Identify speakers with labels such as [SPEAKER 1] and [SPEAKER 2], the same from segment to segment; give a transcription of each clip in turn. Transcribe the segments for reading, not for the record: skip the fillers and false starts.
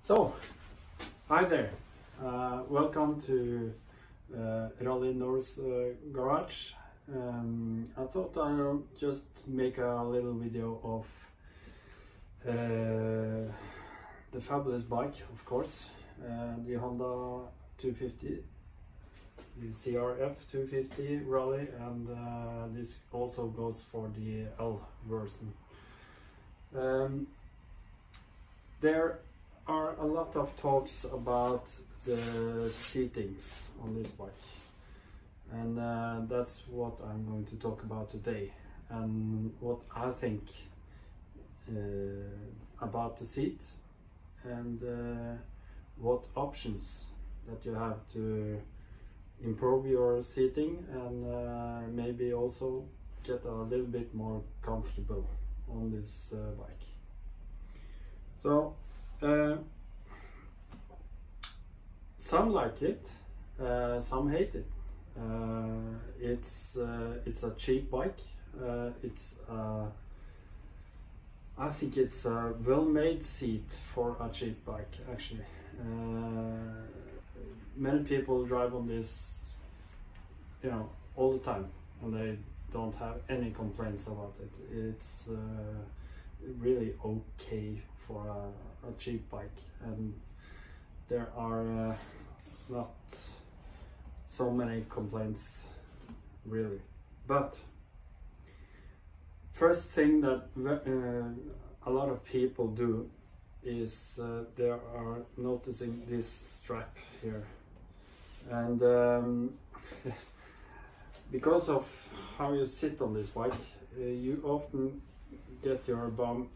[SPEAKER 1] So, hi there. Welcome to rally.nor's garage. I thought I'll just make a little video of the fabulous bike, of course, the Honda 250, the CRF 250 Rally, and this also goes for the L version. There are a lot of talks about the seating on this bike, and that's what I'm going to talk about today, and what I think about the seat, and what options that you have to improve your seating, and maybe also get a little bit more comfortable on this bike. So some like it, some hate it. It's a cheap bike. I think it's a well-made seat for a cheap bike, actually. Many people drive on this, all the time, and they don't have any complaints about it. It's really okay for a cheap bike, and there are not so many complaints, really. But first thing that a lot of people do is they are noticing this strap here, and because of how you sit on this bike, you often get your bum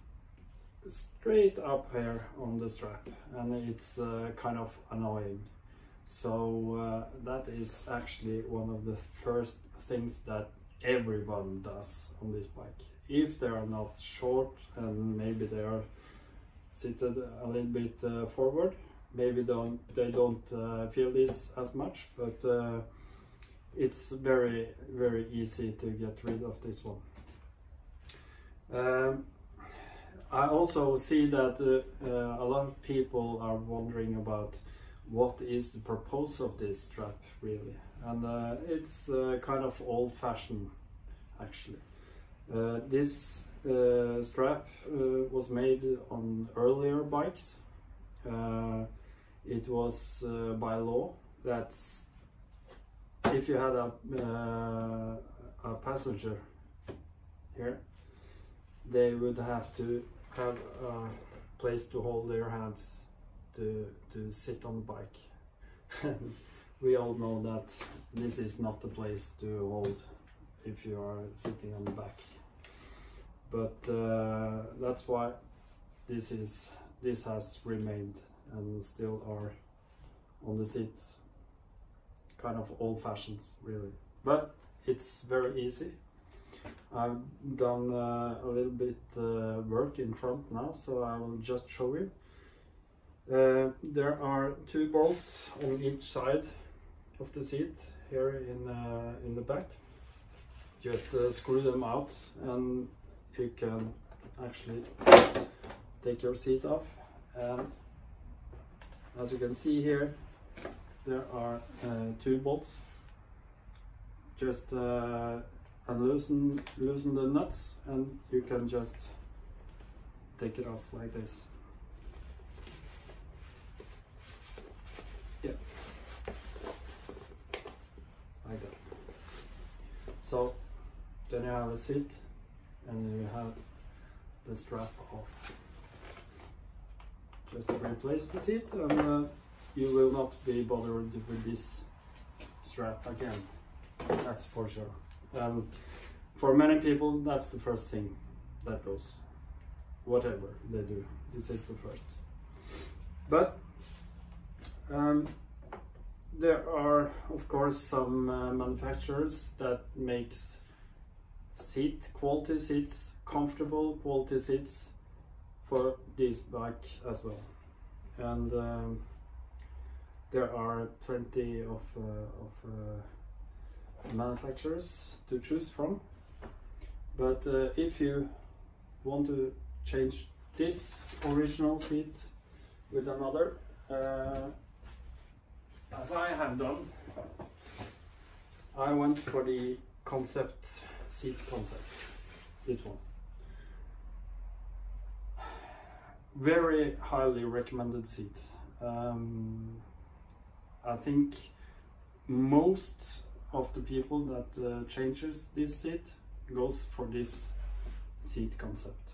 [SPEAKER 1] straight up here on the strap, and it's kind of annoying. So that is actually one of the first things that everyone does on this bike. If they are not short and maybe they are seated a little bit forward, maybe they don't feel this as much, but it's very easy to get rid of this one. I also see that a lot of people are wondering about what is the purpose of this strap, really, and it's kind of old-fashioned, actually. This strap was made on earlier bikes. It was by law that if you had a passenger here, they would have to have a place to hold their hands to sit on the bike. We all know that this is not the place to hold if you are sitting on the back, but that's why this has remained and still are on the seats. Kind of old-fashioned, really, but it's very easy. I've done a little bit work in front now, so I will just show you. There are two bolts on each side of the seat here in the back. Just screw them out, and you can actually take your seat off. And as you can see here, there are two bolts. Just loosen the nuts, and you can just take it off like this. Yeah, like that. So then you have a seat, and you have the strap off. Just replace the seat, and you will not be bothered with this strap again. That's for sure. For many people, that's the first thing that goes. Whatever they do, this is the first. But there are, of course, some manufacturers that makes quality seats, comfortable quality seats for this bike as well. And there are plenty of manufacturers to choose from, but if you want to change this original seat with another, as I have done. I went for the seat concept, this one. Very highly recommended seat. I think most of the people that changes this seat goes for this seat concept.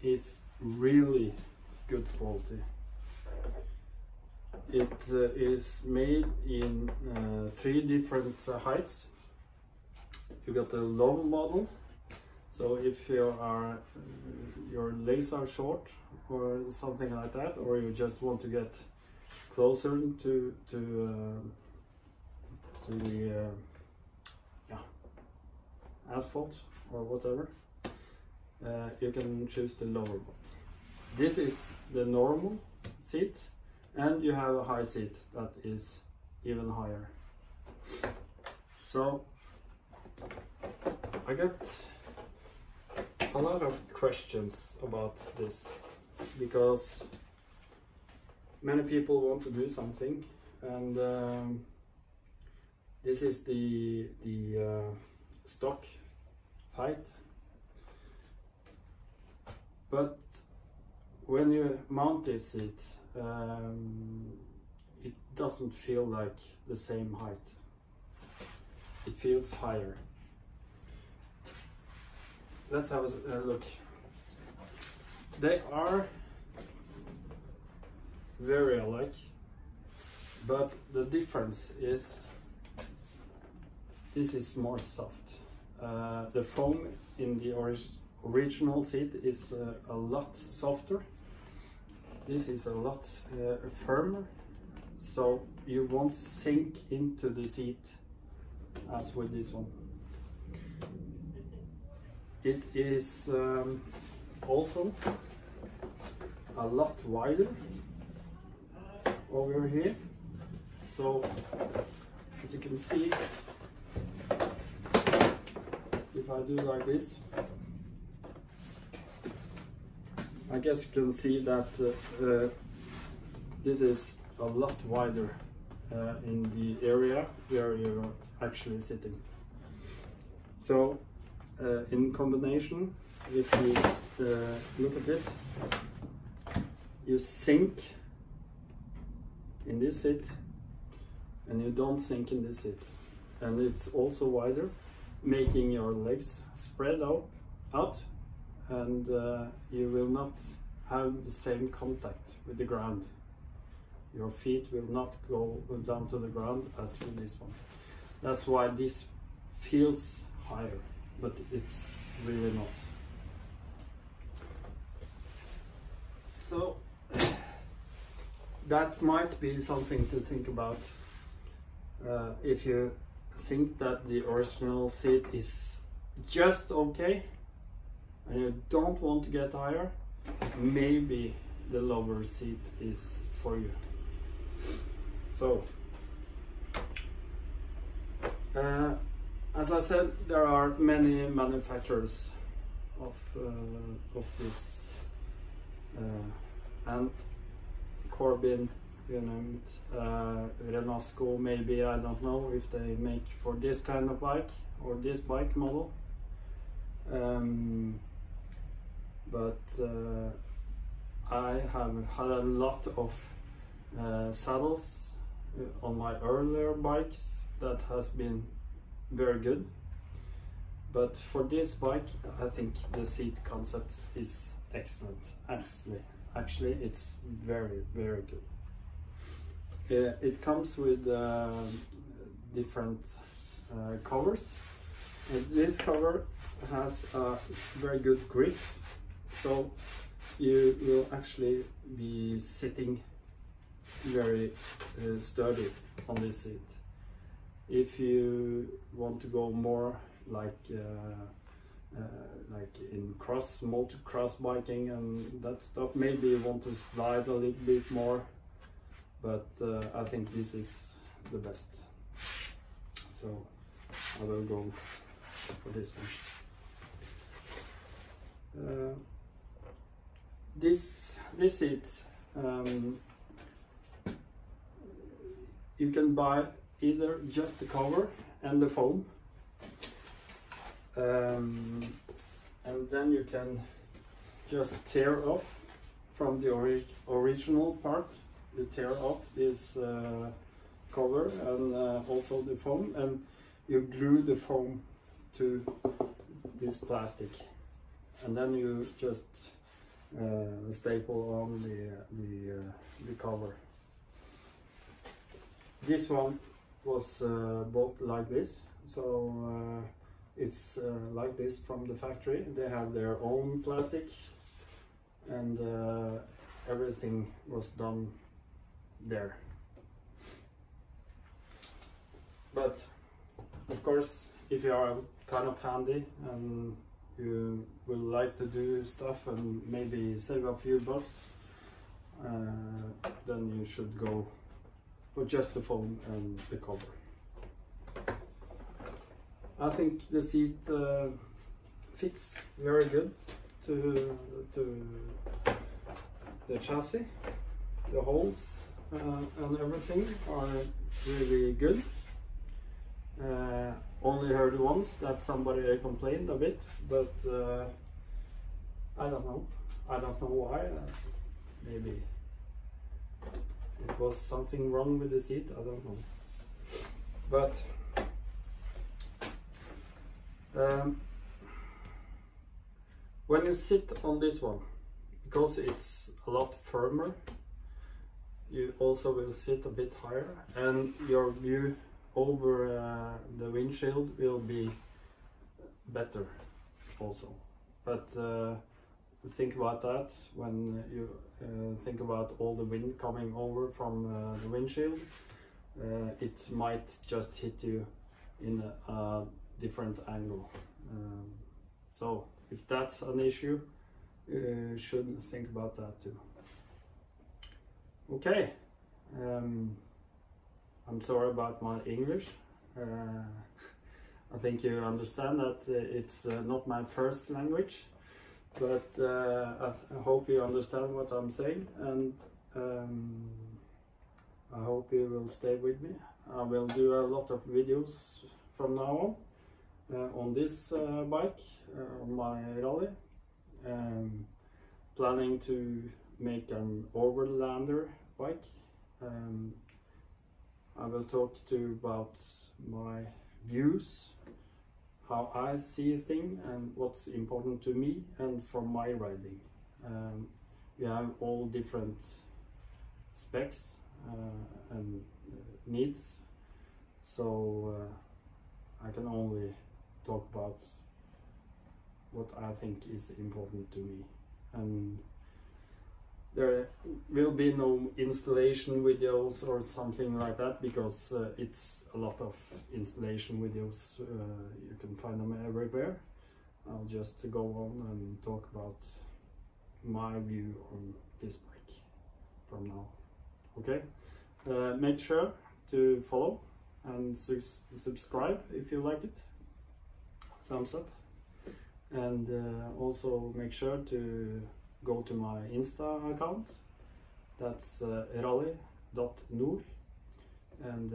[SPEAKER 1] It's really good quality. It is made in 3 different heights. You got the low model, so if your legs are short or something like that, or you just want to get closer to the asphalt or whatever, you can choose the lower one. This is the normal seat, and you have a high seat that is even higher. So I got a lot of questions about this, because many people want to do something, and this is the stock height, but when you mount this seat, it doesn't feel like the same height. It feels higher. Let's have a look. They are very alike, but the difference is this is more soft. The foam in the original seat is a lot softer. This is a lot firmer, so you won't sink into the seat as with this one. It is also a lot wider over here, so as you can see, if I do like this, I guess you can see that this is a lot wider in the area where you're actually sitting. So in combination, if you look at it, you sink in this seat and you don't sink in this seat, and it's also wider, making your legs spread out, and you will not have the same contact with the ground. Your feet will not go down to the ground as with this one. That's why this feels higher, but it's really not. So that might be something to think about if you think that the original seat is just okay and you don't want to get higher. Maybe the lower seat is for you. So as I said, there are many manufacturers of this, and Corbin, you name it, Renasco, maybe, I don't know if they make for this kind of bike or this bike model, but I have had a lot of saddles on my earlier bikes that has been very good, but for this bike I think the seat concept is excellent. Actually it's very good. It comes with different covers. This cover has a very good grip, so you will actually be sitting very sturdy on this seat. If you want to go more like in multi-cross biking and that stuff, maybe you want to slide a little bit more, but I think this is the best, so I will go for this one. this seat, you can buy either just the cover and the foam, and then you can just tear off from the original part. You tear off this cover and also the foam, and you glue the foam to this plastic, and then you just staple on the cover. This one was bought like this, so it's like this from the factory. They have their own plastic, and everything was done there. But of course, if you are kind of handy and you will like to do stuff and maybe save a few bucks, then you should go for just the foam and the cover. I think the seat fits very good to the chassis. The holes and everything are really good. Only heard once that somebody complained a bit, but I don't know. I don't know why. Maybe it was something wrong with the seat. I don't know. But when you sit on this one, because it's a lot firmer, you also will sit a bit higher, and your view over the windshield will be better also. But think about that when you think about all the wind coming over from the windshield. It might just hit you in a different angle. So if that's an issue, you should think about that too. Okay. I'm sorry about my English. I think you understand that it's not my first language, but I hope you understand what I'm saying, and I hope you will stay with me. I will do a lot of videos from now on this bike, on my rally. Planning to make an overlander bike. I will talk to you about my views, how I see things and what's important to me and for my riding. We have all different specs and needs, so I can only talk about what I think is important to me. And there will be no installation videos or something like that, because it's a lot of installation videos. You can find them everywhere. I'll just go on and talk about my view on this bike from now. Okay, make sure to follow and subscribe if you like it. Thumbs up, and also make sure to go to my Insta account. That's rally.nor, and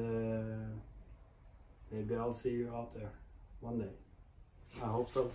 [SPEAKER 1] maybe I'll see you out there one day. I hope so.